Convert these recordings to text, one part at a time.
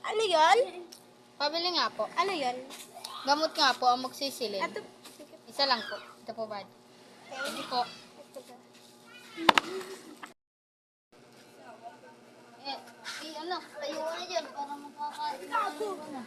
Ano yun? Pabili nga po. Ano yun? Gamot nga po ang magsisilin. Ito. Isa lang po. Ito po ba? Hindi po. Ito ba? Ano, tayo ka na dyan para makakain ka na.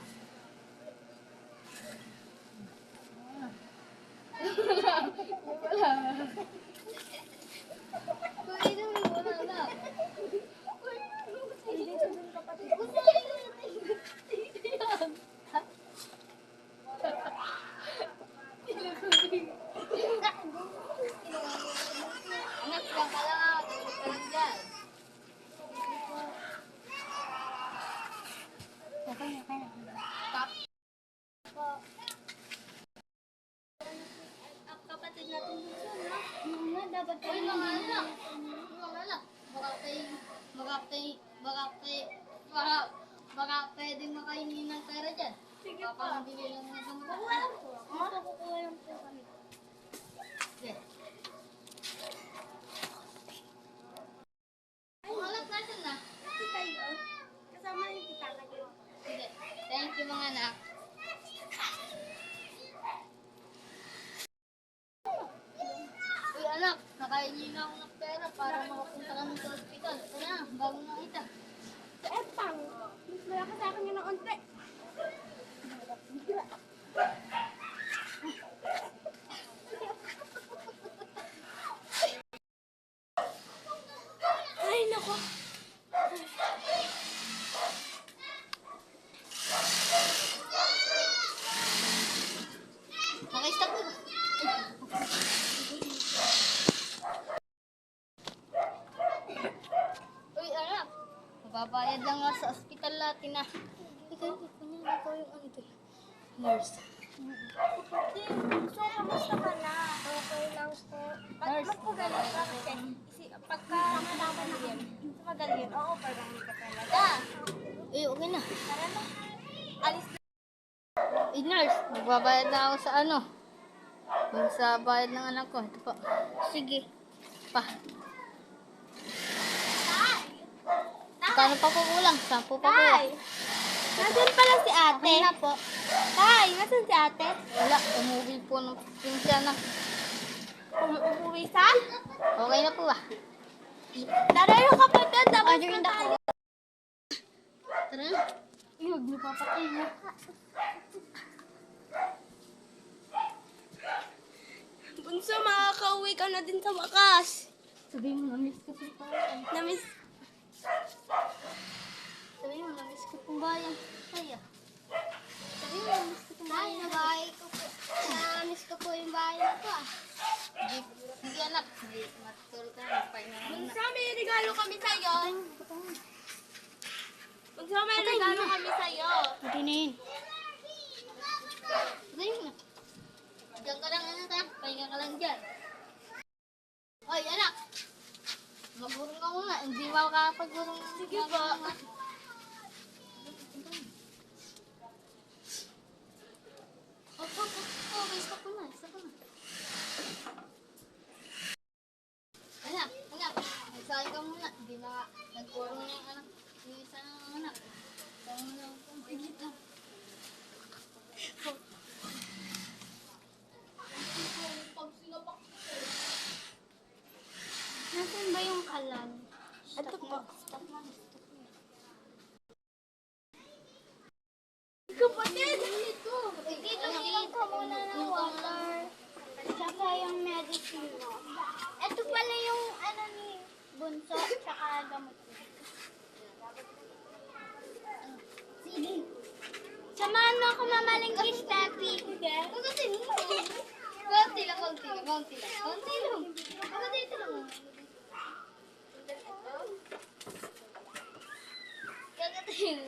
Anak, diyan ka lang. Tulog ka lang dyan. Okay na. Tap. Ang kapatid natin dito, no? Nga, dapat Uy, mga anak. Mga anak. Baka pwedeng makainin ng pera dyan. Sige po. Papambili lang ng gamot. Kukuha lang po. Kukuha lang po kami. Sige. Mga anak, nasan na? Kasi tayo, kasama yung kita lagi. Sige. Thank you, mga anak. Uy, anak. Nakainin na ako ng pera para makapunta kami sa ospital. Ito na, bago na kita. Pang, mas malaki sa akin yun ng onte. Ay, nako. Naka-stop ko ba? Uy, anak. Mababayad lang nga sa ospital natin na. Ikaw yung ano to? Nurse. So, kamusta ka na? Okay lang po. Nurse. Magpagaling ka kasi. Pagka nalaman na yan, magaling. Oo, parang hindi ka talaga. Eh, okay na. Tara na. Alis na. Eh, nurse. Magbabayad na ako sa ano. Yung sa bayad ng anak ko. Ito po. Sige. Pa. Kano pa po kulang? 10 pa kulang. Tay! Nasaan pala si ate? Okay na po. Tay, nasaan si ate? Wala. Umuwi po ng pinsya na. Umuwi sa? Okay na po ba? Tara yung kapatid, tapos Order na na tayo. po. Tara na. Huwag niyo papatay na. Bunso, makakauwi ka na din sa wakas. Sabihin mo, na-miss ko po bayan. Namiss. Sabihin mo, na-miss ko pong bayan. Kaya. Sabi mo, namiss ko itong bahay. Nabahay ko po. Namiss ko po yung bahay na to ah. Hindi anak. Hindi. Matulog ka na. Pahinga na muna. Bunso, may regalo kami sa'yo. Bunso, may regalo kami sa'yo. Pati na yun. Sabihin mo. Diyan ka lang anak ha. Pahinga ka lang dyan. Hoy anak. Magurong ka muna. Hindi makakapagurong. Sige po. May stop ko na. Stop ko na. Anak. Nagsahin ka muna. Hindi nagkurong na yung anak. Yung isa ng anak. Saan mo lang ito. Sige ito. Nasaan ba yung kalan? Ito po. Stop mo. Kapatid! Dito! Dito ka muna ng water. Tsaka yung medicine mo. Ito pala yung ano ni Bunso, tsaka gamot mo. Sige. Samahan mo ako mamalingkis, Peppy. Konti lang. Dito lang. Gagatin.